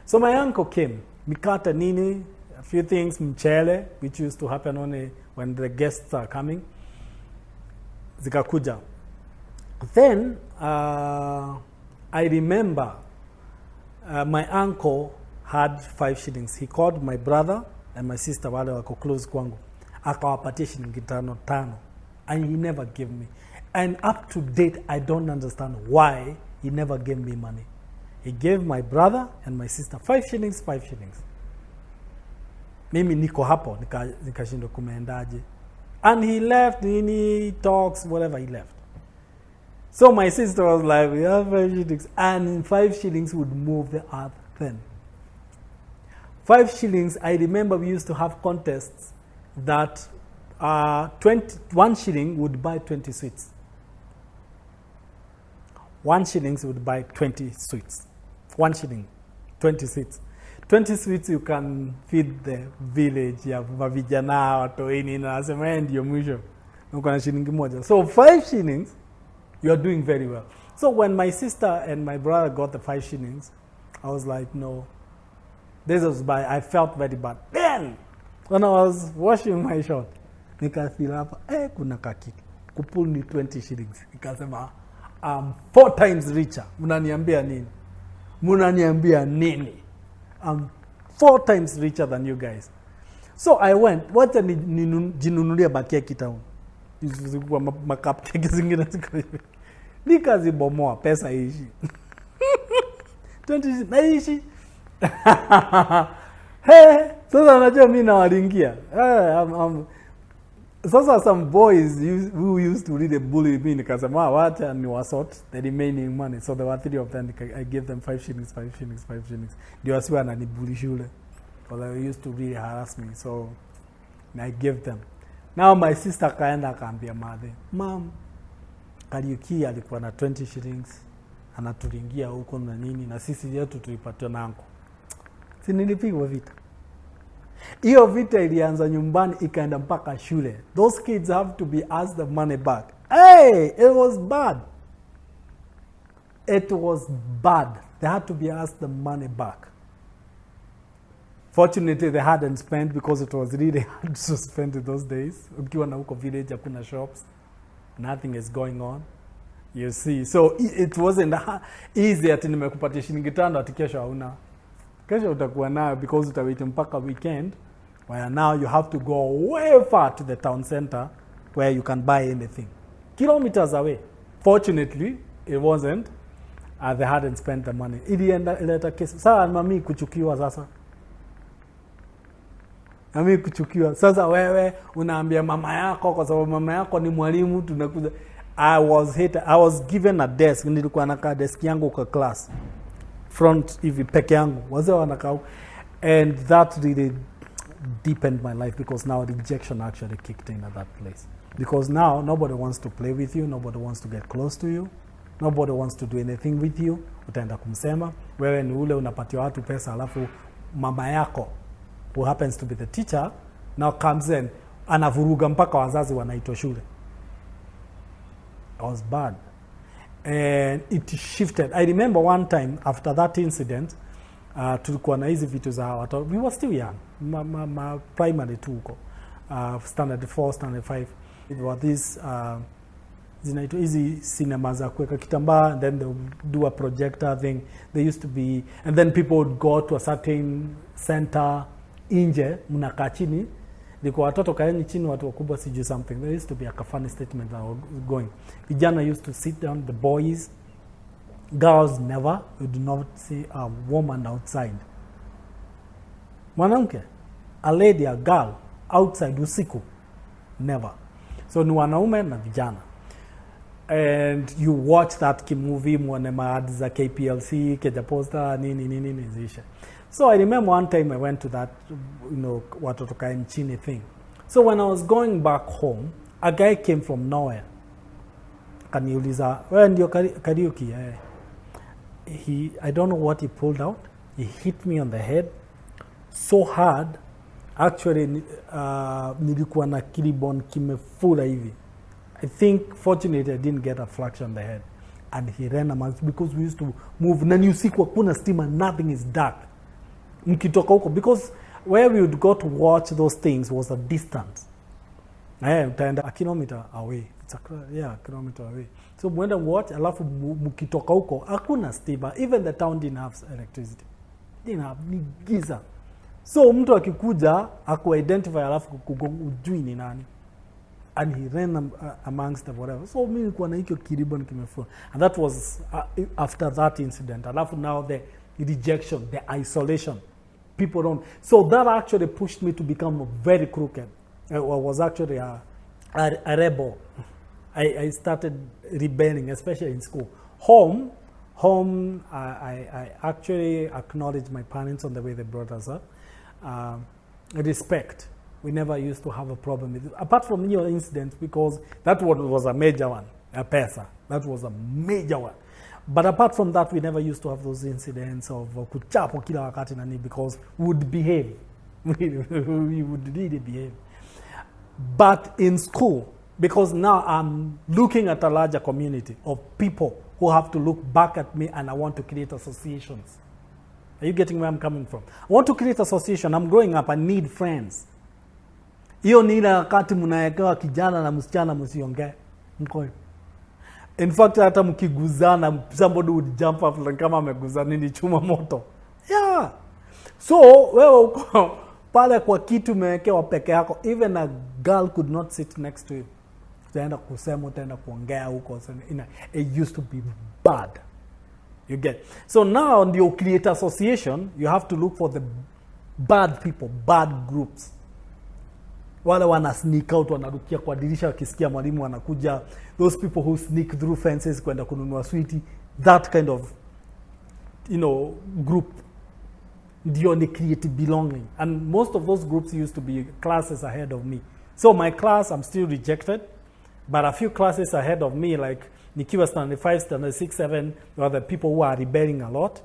So my uncle came, mikate nini, a few things, mchele, which used to happen only when the guests are coming. Zikakuja. Then I remember my uncle had 5 shillings. He called my brother and my sister wale wako close kwangu. Akawapatia shilingi 5 and he never gave me. And up to date, I don't understand why he never gave me money. He gave my brother and my sister 5 shillings, 5 shillings. Mimi niko hapo, nikashindwa kumeendaje. And he left, he talks, whatever, he left. So my sister was like, we have 5 shillings. And 5 shillings would move the earth then. 5 shillings, I remember we used to have contests that 1 shilling would buy 20 sweets. 1 shilling would buy 20 sweets. 1 shilling, 20 sweets. 20 sweets you can feed the village ya vijana watoini na nasema ndio mwisho. Uko na shilingi moja. So 5 shillings, you are doing very well. So when my sister and my brother got the 5 shillings, I was like, no. This was I felt very bad. Then, when I was washing my shirt, nikafeel hapa, kuna kaki. Kupul ni 20 shillings. Nikasema, I'm 4 times richer. Munaniambia nini? Munaniambia nini? I'm 4 times richer than you guys. So I went, wacha jinunulia bakeki town. Zikuwa makapkeki zingine ziko hivi. Nikazibomoa, pesa ishi. 20 naishi. Hey, sasa unajua mimi nawaringia. Sasa some boys who used to really bully me, nikasema wacha ni wasort the remaining money. So there were 3 of them. I gave them 5 shillings, 5 shillings, 5 shillings. Ndio wasiwe ananibully shule. Because they used to really harass me. So I gave them. Now my sister kaenda akaambia mother, Mom, Kariuki alikuwa na 20 shillings. Anaturingia huko na nini na sisi yetu tuipatiwa na uncle. Si nilipigwa vita. Hiyo vita ilianza nyumbani ikaenda mpaka shule. Those kids have to be asked the money back. Hey, it was bad. It was bad. They had to be asked the money back. Fortunately, they hadn't spent because it was really hard to spend in those days. Ukiwa na huko village hakuna shops. Nothing is going on. You see. So it wasn't easy ati nimekupatia shilingi 5 ati kesho hauna. Kesho utakuwa nayo because utawait mpaka weekend where now you have to go way far to the town center where you can buy anything. Kilometers away. Fortunately, it wasn't. They hadn't spent the money. Ileta kesi. Sasa mami kuchukiwa sasa. Mami kuchukiwa. Sasa wewe unaambia mama yako kwa sababu mama yako ni mwalimu tunakuja. I was given a desk. Nilikuwa nakaa desk yangu kwa class. Front hivi peke yangu wazee wanakaa, and that really deepened my life because now rejection actually kicked in at that place, because now nobody wants to play with you, nobody wants to get close to you, nobody wants to do anything with you. Utaenda kumsema wewe ni ule unapatia watu pesa alafu mama yako who happens to be the teacher now comes in anavuruga mpaka wazazi wanaitwa shule. It was bad. And it shifted. I remember one time after that incident, tulikuwa na hizi vitu za watu. We were still young. Primary 2 huko. Standard 4, standard 5. It was this zinaitwa hizi cinema za kuweka kitambaa, and then they would do a projector thing. They used to be, and then people would go to a certain center nje, mnakaa chini. Ilikuwa watoto kaeni chini, watu wakubwa siju something. There used to be a funny statement that was going. Vijana used to sit down, the boys, girls never. You do not see a woman outside. Mwanamke, a lady, a girl, outside usiku, never. So ni wanaume na vijana. And you watch that movie, muone maadi za KPLC, Keja Posta, nini zisha. So I remember one time I went to that, watoto kaeni chini thing. So when I was going back home, a guy came from nowhere. Kaniuliza, wewe ndio Kariuki? I don't know what he pulled out. He hit me on the head so hard. Actually, nilikuwa na kilibon kimefura hivi. I think fortunately I didn't get a fracture on the head. And he ran amongst, because we used to move. Na ni usiku hakuna stima, nothing is dark. mkitoka huko, because where we would go to watch those things was a distance. Utaenda a kilometer away. It's a kilometer away. So mwenda watch, alafu mkitoka huko hakuna stima. Even the town didn't have electricity. Didn't have, ni giza. So mtu akikuja aku-identify alafu ujui ni nani. And he ran amongst the whatever. So mimi nilikuwa na hiyo kiribo nikimefua. And that was after that incident. Alafu now the rejection, the isolation. People don't. So that actually pushed me to become very crooked. I was actually a rebel. I started rebelling, especially in school. Home, I actually acknowledged my parents on the way they brought us up. Respect. We never used to have a problem with it. Apart from your incidents, because that one was a major one, a pesa. That was a major one. But apart from that, we never used to have those incidents of kuchapo kila wakati nani, because we would behave. We would really behave. But in school, because now I'm looking at a larger community of people who have to look back at me, and I want to create associations. Are you getting where I'm coming from? I want to create association. I'm growing up. I need friends. Hiyo ni ile wakati mnaekewa kijana na msichana msiongee. Mko. In fact, hata mkiguzana, somebody would jump up like kama ameguzana ni chuma moto. Yeah. So, wewe uko pale kwa kitu umewekewa peke yako, even a girl could not sit next to you. Utaenda kusema, utaenda kuongea huko. It used to be bad. You get. So now on your create association, you have to look for the bad people, bad groups. Wale wana sneak out, wanarukia kwa dirisha wakisikia mwalimu wanakuja. Those people who sneak through fences kwenda kununua sweetie. That kind of, group. Ndio ni create belonging. And most of those groups used to be classes ahead of me. So my class, I'm still rejected. But a few classes ahead of me, like nikiwa standard 5, standard 6, 7, were the people who are rebelling a lot.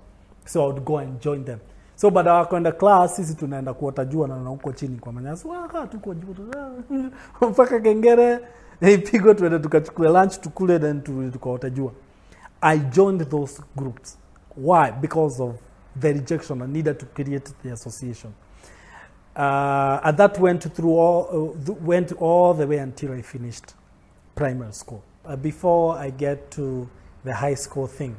So I would go and join them. So baada ya kwenda class, sisi tunaenda kuota jua na huko chini kwa manyasi. Tuko jua. Mpaka kengere, ipigwe tuende tukachukue lunch, tukule, then tukaota jua. I joined those groups. Why? Because of the rejection. I needed to create the association. And that went all the way until I finished primary school. Before I get to the high school thing.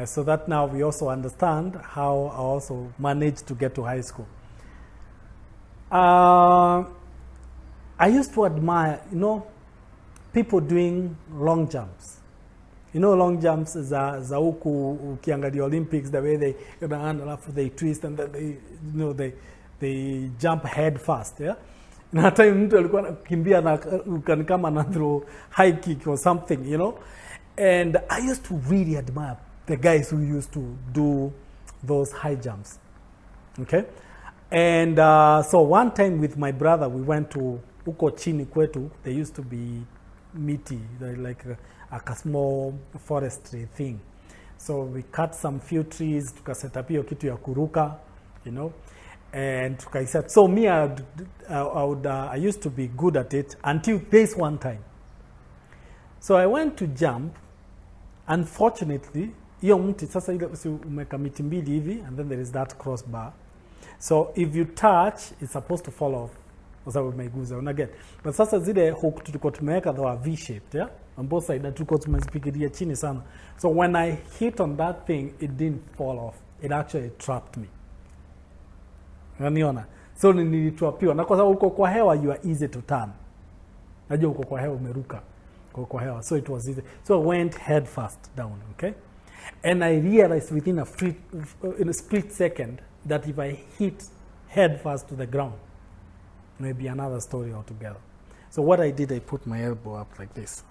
So that now we also understand how I also managed to get to high school. I used to admire, people doing long jumps. Long jumps za huku ukiangalia Olympics, the way they twist and then they jump head fast, yeah? Na hata mtu alikuwa anakimbia na kama na throw high kick or something, And I used to really admire the guys who used to do those high jumps. Okay? And so one time with my brother, we went to uko chini kwetu. There used to be miti, like a small forestry thing. So we cut some few trees, tukaset up hiyo kitu ya kuruka, and tukaisa. So me, I used to be good at it until this one time. So I went to jump. Unfortunately, hiyo mti sasa ile umeka miti mbili hivi, and then there is that crossbar. So if you touch, it's supposed to fall off. Kwa sababu umeiguza, unaget. But sasa zile hook tulikuwa tumeweka they were V-shaped, yeah? On both sides, tulikuwa tumezipigilia chini sana. So when I hit on that thing, it didn't fall off. It actually trapped me. Unaniona? So nilitrapiwa. Na kwa sababu uko kwa hewa, you are easy to turn. Najua uko kwa hewa umeruka. Uko kwa hewa. So it was easy. So I went head first down, okay? And I realized within in a split second that if I hit head first to the ground, maybe another story altogether. So what I did, I put my elbow up like this.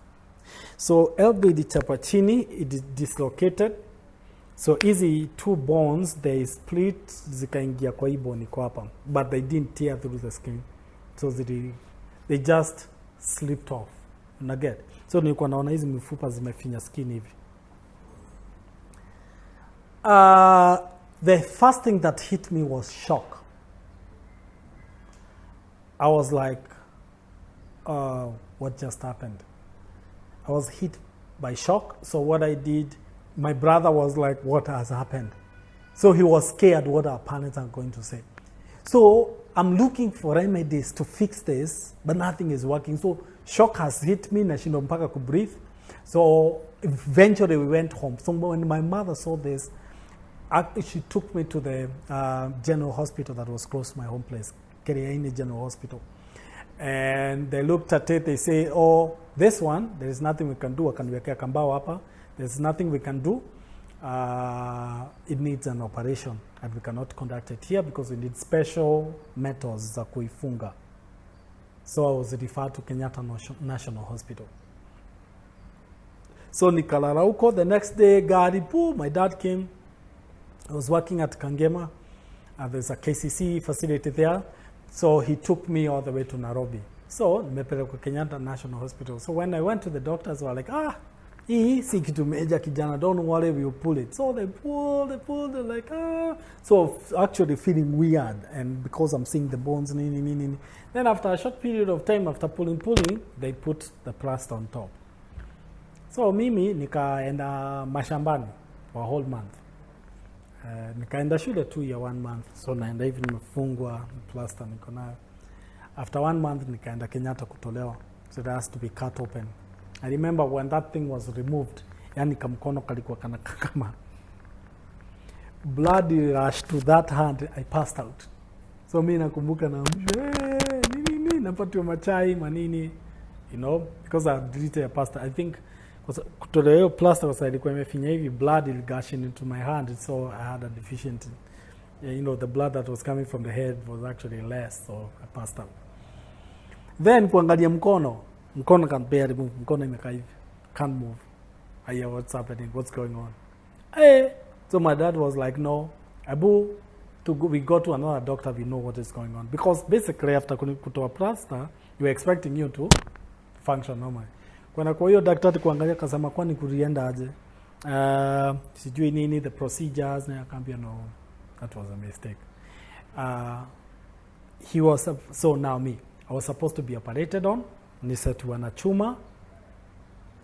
So elbow ilichapa chini, it is dislocated. So easy two bones, they split, zikaingia kwa hii bone iko hapa. But they didn't tear through the skin. So they just slipped off. Unaget? So nilikuwa naona hizi mifupa zimefinya skin hivi. The first thing that hit me was shock. I was like, what just happened? I was hit by shock. So what I did, my brother was like, what has happened? So he was scared what our parents are going to say. So I'm looking for remedies to fix this, but nothing is working. So shock has hit me, nashindwa mpaka ku breathe. So eventually we went home. So when my mother saw this, she took me to the general hospital that was close to my home place, Keriaini General Hospital. And they looked at it, they say, oh, this one, there is nothing we can do. There's nothing we can do. It needs an operation, and we cannot conduct it here because we need special methods za kuifunga. So I was referred to Kenyatta National Hospital. So nikalala huko, the next day, my dad came. I was working at Kangema. There's a KCC facility there. So he took me all the way to Nairobi. So nimepelekwa Kenyatta National Hospital. So when I went to the doctors, they were like, hii si kitu meja kijana, don't worry, we'll pull it. So they pulled, they're like, So actually feeling weird, and because I'm seeing the bones, Then after a short period of time, after pulling, they put the plaster on top. So mimi nikaenda mashambani for a whole month. Nikaenda shule tu ya 1 month. So naenda hivi nimefungwa plaster niko nayo. After 1 month nikaenda Kenyatta kutolewa. So it has to be cut open. I remember when that thing was removed, yani kamkono kalikuwa kana kama. Blood rushed to that hand, I passed out. So mimi nakumbuka na nini napatiwa machai manini, because I did a plaster. I think kutolewa plaster was ilikuwa imefinya hivi, blood il gushing into my hand, so I had a deficiency. The blood that was coming from the head was actually less, so I passed out. Then kuangalia mkono can barely move, mkono imekaa hivi, can't move. I hear what's happening, what's going on. So my dad was like, no, Abu, we go to another doctor, we know what is going on. Because basically after kutoa plaster, you're expecting you to function normally. Kwa hiyo daktari kuangalia kasema kwani kurienda aje? Sijui nini, the procedures, na akaambia no, that was a mistake. So now me, I was supposed to be operated on. Nisetiwa na chuma,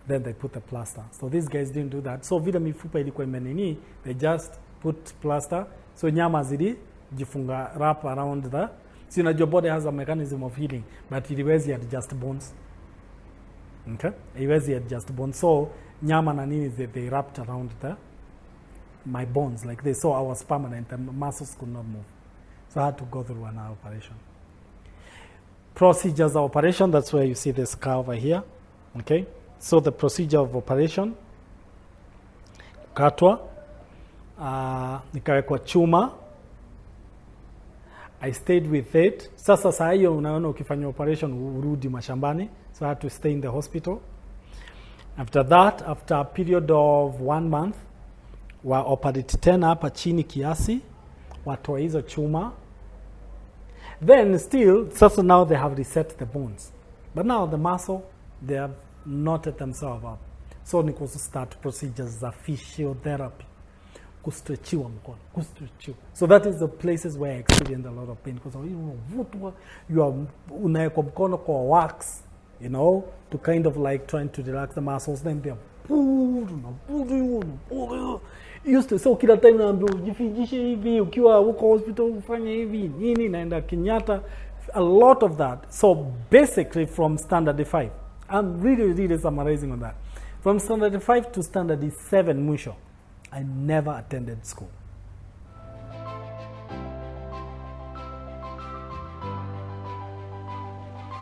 then they put the plaster. So these guys didn't do that. So vile mifupa ilikuwa imenini, they just put plaster. So nyama zili jifunga wrap around the. So your body has a mechanism of healing, but iliwezi adjust bones. Okay? Iliwezi adjust bones. So nyama na nini they wrapped around my bones like this. So I was permanent. The muscles could not move. So I had to go through an operation. Procedures of operation, that's where you see this scar over here. Okay? So the procedure of operation, katwa, nikawekwa chuma. I stayed with it. Sasa saa hiyo unaona ukifanya operation urudi mashambani. So I had to stay in the hospital. After that, after a period of 1 month, wa operate tena hapa chini kiasi, watoa hizo chuma. Then still, so now they have reset the bones. But now the muscle, they have knotted themselves up. So we also start procedures of physiotherapy. Kustretchiwa mkono, kustretchiwa. So that is the places where I experienced a lot of pain. Because you are unawekwa mkono kwa wax, to kind of like trying to relax the muscles. Then they are so kila time naambiwa jifijishe hivi, ukiwa huko hospital ufanye hivi, nini naenda Kenyatta, a lot of that. So basically from standard 5, I'm really summarizing on that. From standard 5 to standard 7 mwisho, I never attended school.